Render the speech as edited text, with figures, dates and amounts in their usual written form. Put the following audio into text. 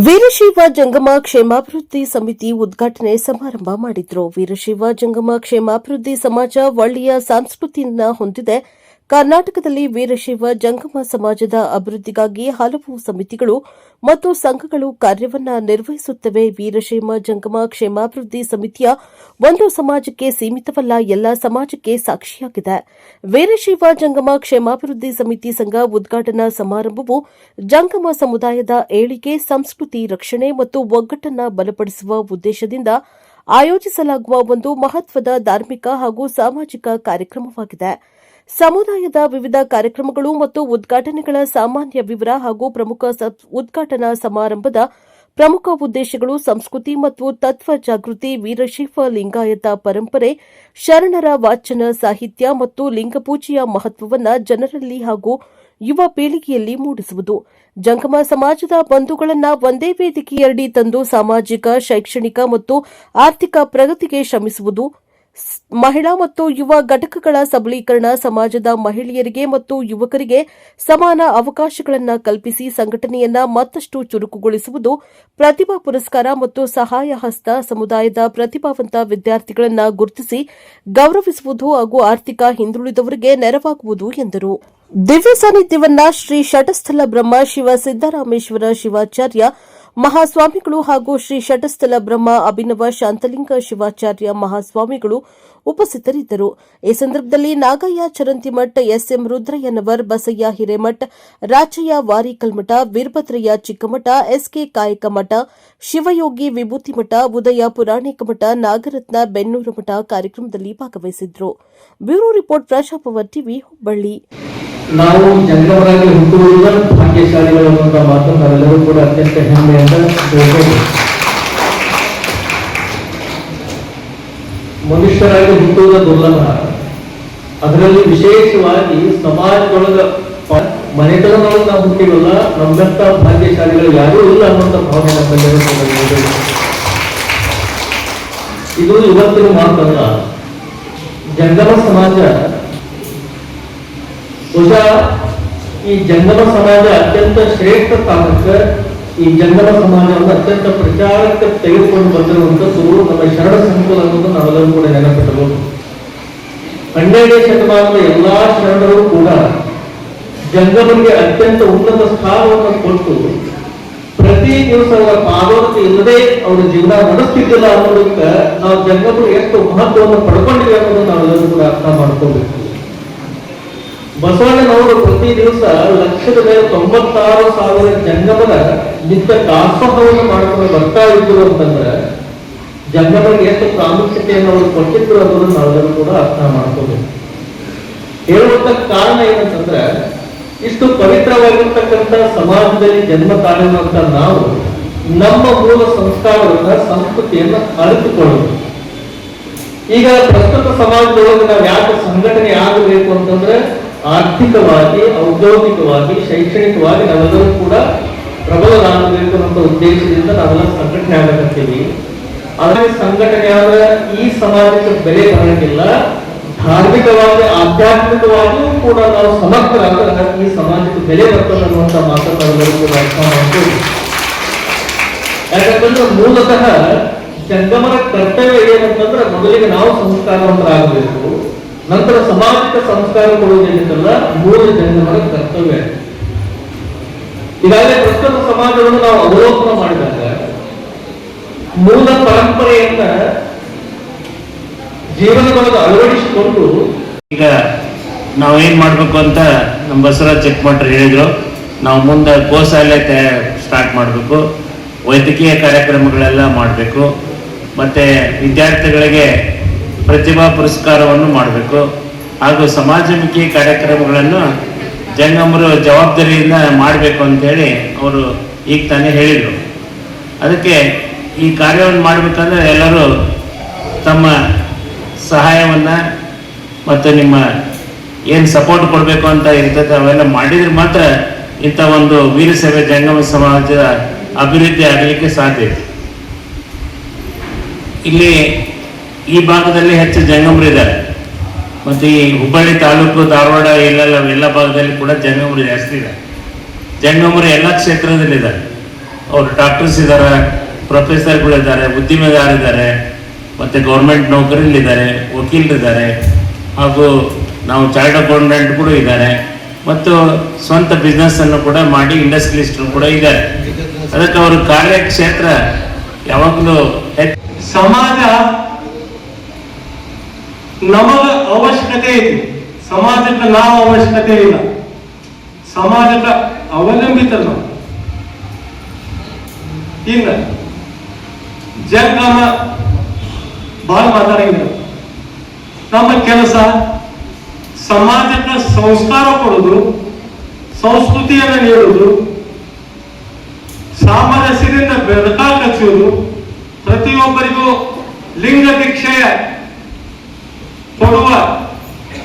ವೀರಶೈವ ಜಂಗಮ ಕ್ಷೇಮಾಭಿವೃದ್ಧಿ ಸಮಿತಿ ಉದ್ಘಾಟನೆ ಸಮಾರಂಭ ಮಾಡಿದ್ರು. ವೀರಶೈವ ಜಂಗಮ ಕ್ಷೇಮಾಭಿವೃದ್ಧಿ ಸಮಾಜ ಒಳ್ಳೆಯ ಸಂಸ್ಕೃತಿಯನ್ನು ಹೊಂದಿದೆ. ಕರ್ನಾಟಕದಲ್ಲಿ ವೀರಶೈವ ಜಂಗಮ ಸಮಾಜದ ಅಭಿವೃದ್ಧಿಗಾಗಿ ಹಲವು ಸಮಿತಿಗಳು ಮತ್ತು ಸಂಘಗಳು ಕಾರ್ಯವನ್ನು ನಿರ್ವಹಿಸುತ್ತವೆ. ವೀರಶೈವ ಜಂಗಮ ಕ್ಷೇಮಾಭಿವೃದ್ಧಿ ಸಮಿತಿಯ ಒಂದು ಸಮಾಜಕ್ಕೆ ಸೀಮಿತವಲ್ಲ, ಎಲ್ಲ ಸಮಾಜಕ್ಕೆ ಸಾಕ್ಷಿಯಾಗಿದೆ. ವೀರಶೈವ ಜಂಗಮ ಕ್ಷೇಮಾಭಿವೃದ್ಧಿ ಸಮಿತಿ ಸಂಘ ಉದ್ಘಾಟನಾ ಸಮಾರಂಭವು ಜಂಗಮ ಸಮುದಾಯದ ಏಳಿಗೆ, ಸಂಸ್ಕೃತಿ ರಕ್ಷಣೆ ಮತ್ತು ಒಗ್ಗಟ್ಟನ್ನು ಬಲಪಡಿಸುವ ಉದ್ದೇಶದಿಂದ ಆಯೋಜಿಸಲಾಗುವ ಒಂದು ಮಹತ್ವದ ಧಾರ್ಮಿಕ ಹಾಗೂ ಸಾಮಾಜಿಕ ಕಾರ್ಯಕ್ರಮವಾಗಿದೆ. ಸಮುದಾಯದ ವಿವಿಧ ಕಾರ್ಯಕ್ರಮಗಳು ಮತ್ತು ಉದ್ಘಾಟನೆಗಳ ಸಾಮಾನ್ಯ ವಿವರ ಹಾಗೂ ಪ್ರಮುಖ ಉದ್ಘಾಟನಾ ಸಮಾರಂಭದ ಪ್ರಮುಖ ಉದ್ದೇಶಗಳು ಸಂಸ್ಕೃತಿ ಮತ್ತು ತತ್ವ ಜಾಗೃತಿ, ವೀರಶೈವ ಲಿಂಗಾಯತ ಪರಂಪರೆ, ಶರಣರ ವಾಚನ ಸಾಹಿತ್ಯ ಮತ್ತು ಲಿಂಗಪೂಜೆಯ ಮಹತ್ವವನ್ನು ಜನರಲ್ಲಿ ಹಾಗೂ ಯುವ ಪೀಳಿಗೆಯಲ್ಲಿ ಮೂಡಿಸುವುದು, ಜಂಗಮ ಸಮಾಜದ ಬಂಧುಗಳನ್ನು ಒಂದೇ ವೇದಿಕೆಯಡಿ ತಂದು ಸಾಮಾಜಿಕ, ಶೈಕ್ಷಣಿಕ ಮತ್ತು ಆರ್ಥಿಕ ಪ್ರಗತಿಗೆ ಶ್ರಮಿಸುವುದು, ಮಹಿಳಾ ಮತ್ತು ಯುವ ಘಟಕಗಳ ಸಬಲೀಕರಣ, ಸಮಾಜದ ಮಹಿಳೆಯರಿಗೆ ಮತ್ತು ಯುವಕರಿಗೆ ಸಮಾನ ಅವಕಾಶಗಳನ್ನು ಕಲ್ಪಿಸಿ ಸಂಘಟನೆಯನ್ನು ಮತ್ತಷ್ಟು ಚುರುಕುಗೊಳಿಸುವುದು, ಪ್ರತಿಭಾ ಪುರಸ್ಕಾರ ಮತ್ತು ಸಹಾಯ ಹಸ್ತ, ಸಮುದಾಯದ ಪ್ರತಿಭಾವಂತ ವಿದ್ಯಾರ್ಥಿಗಳನ್ನು ಗುರುತಿಸಿ ಗೌರವಿಸುವುದು ಹಾಗೂ ಆರ್ಥಿಕ ಹಿಂದುಳಿದವರಿಗೆ ನೆರವಾಗುವುದು ಎಂದರು. ದಿವ್ಯ ಸಾನ್ನಿಧ್ಯವನ್ನ ಶ್ರೀ ಶಟಸ್ಥಲ ಬ್ರಹ್ಮ ಶಿವ ಸಿದ್ದರಾಮೇಶ್ವರ ಶಿವಾಚಾರ್ಯ ಮಹಾಸ್ವಾಮಿಗಳು ಹಾಗೂ ಶ್ರೀ ಶಟಸ್ಥಲ ಬ್ರಹ್ಮ ಅಭಿನವ ಶಾಂತಲಿಂಗ ಶಿವಾಚಾರ್ಯ ಮಹಾಸ್ವಾಮಿಗಳು ಉಪಸ್ಥಿತರಿದ್ದರು. ಈ ಸಂದರ್ಭದಲ್ಲಿ Nagayya Charantimath, S M Rudrayyanavar, Basayya Hiremath, Rachayya Varikalmath, Veerabhadrayya Chikkamath, S K Kayakamath, Shivayogi Vibhutimath, Uday Puranikmath, Nagaratna Bennurmath ಕಾರ್ಯಕ್ರಮದಲ್ಲಿ ಭಾಗವಹಿಸಿದ್ರು. Bureau report, Prajapower TV, Hubballi. ನಾವು ಜಂಗಮರಾಗಿ ಹುಟ್ಟುವುದರ ಭಾಗ್ಯಶಾಲಿಗಳು ಅನ್ನುವಂಥ ಮಾತು ನಾವೆಲ್ಲರೂ ಕೂಡ ಅತ್ಯಂತ ಹೆಮ್ಮೆಯಿಂದ ಹೇಳ್ತೇವೆ. ಮನುಷ್ಯರಾಗಿ ಹುಟ್ಟುವುದ ದುರ್ಲಭ. ಅದರಲ್ಲಿ ವಿಶೇಷವಾಗಿ ಸಮಾಜದೊಳಗ ಮನೆತನದೊಳಗೆ ನಾವು ಹುಟ್ಟಿವಲ್ಲ, ನಮ್ಮಂತ ಭಾಗ್ಯಶಾಲಿಗಳು ಯಾರೂ ಇಲ್ಲ ಅನ್ನುವಂಥ ಭಾವನೆ ನಮ್ಮಲ್ಲಿ. ಇದು ಇವತ್ತಿನ ಮಾತಲ್ಲ. ಜಂಗಮ ಸಮಾಜ ಬಹುಶಃ ಈ ಜಂಗಮ ಸಮಾಜ ಅತ್ಯಂತ ಶ್ರೇಷ್ಠ ಸ್ಥಾನಕ್ಕೆ, ಈ ಜಂಗಮ ಸಮಾಜವನ್ನು ಅತ್ಯಂತ ಪ್ರಚಾರಕ್ಕೆ ತೆಗೆದುಕೊಂಡು ಬಂದಿರುವಂಥದ್ದು ನಮ್ಮ ಶರಣ ಸಂಕುಲ ಅನ್ನೋದು ನಾವೆಲ್ಲರೂ ಕೂಡ ನೆನಪಿಟ್ಟಬಹುದು. 12ನೇ ಶತಮಾನದ ಎಲ್ಲಾ ಶರಣರು ಕೂಡ ಜಂಗಮರಿಗೆ ಅತ್ಯಂತ ಉನ್ನತ ಸ್ಥಾನವನ್ನು ಕೊಟ್ಟು ಪ್ರತಿ ದಿವಸ ಅವರ ಪಾದೋದಕ್ಕೆ ಇಲ್ಲದೆ ಅವರ ಜೀವನ ನಡೆಸ್ತಿದ್ದಿಲ್ಲ ಅನ್ನೋದಕ್ಕೆ ನಾವು ಜಂಗಮರು ಎಷ್ಟು ಮಹತ್ವವನ್ನು ಪಡ್ಕೊಂಡಿವೆ ಅನ್ನೋದನ್ನು ನಾವೆಲ್ಲರೂ ಕೂಡ ಅರ್ಥ ಮಾಡ್ಕೋಬೇಕು. ಬಸವಣ್ಣನವರು ಪ್ರತಿ ದಿವಸ 1,96,000 ಜಂಗಮರ ನಿತ್ಯ ದಾಸೋಹವನ್ನು ಮಾಡ್ಕೊಂಡು ಬರ್ತಾ ಇದ್ರು ಅಂತಂದ್ರೆ ಜಂಗಮರಿಗೆ ಎಷ್ಟು ಪ್ರಾಮುಖ್ಯತೆಯನ್ನು ಅವರು ಕೊಟ್ಟಿದ್ರು ಅನ್ನೋದನ್ನು ನಾವೆಲ್ಲರೂ ಕೂಡ ಅರ್ಥ ಮಾಡ್ಕೋಬೇಕು. ಹೇಳುವಂತ ಕಾರಣ ಏನಂತಂದ್ರೆ, ಇಷ್ಟು ಪವಿತ್ರವಾಗಿರ್ತಕ್ಕಂಥ ಸಮಾಜದಲ್ಲಿ ಜನ್ಮ ತಾಳಿರುವಂತ ನಾವು ನಮ್ಮ ಮೂಲ ಸಂಸ್ಕಾರವನ್ನ, ಸಂಸ್ಕೃತಿಯನ್ನು ಅರಿತುಕೊಳ್ಳೋದು. ಈಗ ಪ್ರಸ್ತುತ ಸಮಾಜದೊಳಗೆ ನಾವು ಯಾಕೆ ಸಂಘಟನೆ ಆಗಬೇಕು ಅಂತಂದ್ರೆ, ಆರ್ಥಿಕವಾಗಿ, ಔದ್ಯೋಗಿಕವಾಗಿ, ಶೈಕ್ಷಣಿಕವಾಗಿ ನಾವೆಲ್ಲರೂ ಕೂಡ ಪ್ರಬಲರಾಗಬೇಕು ಅನ್ನೋ ಉದ್ದೇಶದಿಂದ ನಾವೆಲ್ಲ ಸಂಘಟನೆ ಆಗಕತ್ತೀವಿ. ಆದರೆ ಸಂಘಟನೆ ಆದ್ರೆ ಈ ಸಮಾಜಕ್ಕೆ ಬೆಲೆ ಬರಂಗಿಲ್ಲ. ಧಾರ್ಮಿಕವಾಗಿ, ಆಧ್ಯಾತ್ಮಿಕವಾಗಿಯೂ ಕೂಡ ನಾವು ಸಮರ್ಥರಾದ್ರೆ ಈ ಸಮಾಜಕ್ಕೆ ಬೆಲೆ ಬರ್ತದೆ ಅನ್ನುವಂಥ ಮಾತನ್ನು ನಾವೆಲ್ಲರೂ ಕೂಡ ಅರ್ಥ ಮಾಡ್ತೀವಿ. ಯಾಕಂತಂದ್ರೆ ಮೂಲತಃ ಜಂಗಮರ ಕರ್ತವ್ಯ ಏನಂತಂದ್ರೆ, ಮೊದಲಿಗೆ ನಾವು ಸಂಸ್ಕಾರವಂತರಾಗಬೇಕು, ನಂತರ ಸಾಮಾಜಿಕ ಸಂಸ್ಕಾರ ಕೊಡುವುದೇನಿಲ್ಲ ಮೂಲ ಜಂಗಮರ ಕರ್ತವ್ಯ. ಈಗಾಗಲೇ ಪ್ರಸ್ತುತ ಸಮಾಜವನ್ನು ನಾವು ಅವಲೋಕನ ಮಾಡಿದಾಗ ಮೂಲ ಪರಂಪರೆಯನ್ನ ಜೀವನದೊಳಗೆ ಅಳವಡಿಸಿಕೊಂಡು ಈಗ ನಾವು ಏನ್ ಮಾಡ್ಬೇಕು ಅಂತ ನಮ್ಮ ಬಸವರಾಜ್ ಚಿಕ್ಕಮಠರು ಹೇಳಿದ್ರು. ನಾವು ಮುಂದೆ ಗೋಶಾಲೆ ಸ್ಟಾರ್ಟ್ ಮಾಡಬೇಕು, ವೈದ್ಯಕೀಯ ಕಾರ್ಯಕ್ರಮಗಳೆಲ್ಲ ಮಾಡಬೇಕು, ಮತ್ತೆ ವಿದ್ಯಾರ್ಥಿಗಳಿಗೆ ಪ್ರತಿಭಾ ಪುರಸ್ಕಾರವನ್ನು ಮಾಡಬೇಕು, ಹಾಗೂ ಸಮಾಜಮುಖಿ ಕಾರ್ಯಕ್ರಮಗಳನ್ನು ಜಂಗಮರು ಜವಾಬ್ದಾರಿಯಿಂದ ಮಾಡಬೇಕು ಅಂತೇಳಿ ಅವರು ಈಗ ತಾನೇ ಹೇಳಿದರು. ಅದಕ್ಕೆ ಈ ಕಾರ್ಯವನ್ನು ಮಾಡಬೇಕಂದ್ರೆ ಎಲ್ಲರೂ ತಮ್ಮ ಸಹಾಯವನ್ನು ಮತ್ತು ನಿಮ್ಮ ಏನು ಸಪೋರ್ಟ್ ಕೊಡಬೇಕು ಅಂತ ಇರ್ತದೆ ಅವೆಲ್ಲ ಮಾಡಿದ್ರೆ ಮಾತ್ರ ಇಂಥ ಒಂದು ವೀರಶೈವ ಜಂಗಮ ಸಮಾಜದ ಅಭಿವೃದ್ಧಿ ಆಗಲಿಕ್ಕೆ ಸಾಧ್ಯ. ಇಲ್ಲಿ ಈ ಭಾಗದಲ್ಲಿ ಹೆಚ್ಚು ಜಂಗಮರಿದ್ದಾರೆ, ಮತ್ತು ಈ ಹುಬ್ಬಳ್ಳಿ ತಾಲೂಕು, ಧಾರವಾಡ ಎಲ್ಲ ಭಾಗದಲ್ಲಿ ಕೂಡ ಜಂಗಮರು ಜಾಸ್ತಿ ಇದೆ. ಜಂಗಮರು ಎಲ್ಲ ಕ್ಷೇತ್ರದಲ್ಲಿದ್ದಾರೆ. ಅವರು ಡಾಕ್ಟರ್ಸ್ ಇದ್ದಾರೆ, ಪ್ರೊಫೆಸರ್ಗಳಿದ್ದಾರೆ, ಉದ್ದಿಮೆದಾರಿದ್ದಾರೆ, ಮತ್ತು ಗೌರ್ಮೆಂಟ್ ನೌಕರಿಲಿದ್ದಾರೆ, ವಕೀಲರಿದ್ದಾರೆ, ಹಾಗೂ ನಾವು ಚಾರ್ಟರ್ಡ್ ಅಕೌಂಟೆಂಟ್ ಕೂಡ ಇದ್ದಾರೆ, ಮತ್ತು ಸ್ವಂತ ಬಿಸ್ನೆಸ್ಸನ್ನು ಕೂಡ ಮಾಡಿ ಇಂಡಸ್ಟ್ರಿಯಲಿಸ್ಟರು ಕೂಡ ಇದ್ದಾರೆ. ಅದಕ್ಕೆ ಅವರ ಕಾರ್ಯಕ್ಷೇತ್ರ ಯಾವಾಗಲೂ ಸಮಾಜ ನಮಗ ಅವಶ್ಯಕತೆ ಇದೆ, ಸಮಾಜಕ್ಕೆ ನಾವು ಅವಶ್ಯಕತೆ ಇಲ್ಲ, ಸಮಾಜಕ್ಕೆ ಅವಲಂಬಿತ ನಾವು. ಈಗ ಜಂಗಮ ಬಹಳ ಮಾತಾಡಂಗಿಲ್ಲ. ನಮ್ಮ ಕೆಲಸ ಸಮಾಜಕ್ಕೆ ಸಂಸ್ಕಾರ ಕೊಡುವುದು, ಸಂಸ್ಕೃತಿಯನ್ನು ನೀಡುವುದು, ಸಾಮರಸ್ಯದಿಂದ ಬೆಳಕಾಗಿ ಹಚ್ಚುವುದು, ಪ್ರತಿಯೊಬ್ಬರಿಗೂ ಲಿಂಗ ದೀಕ್ಷೆಯ ಕೊಡುವ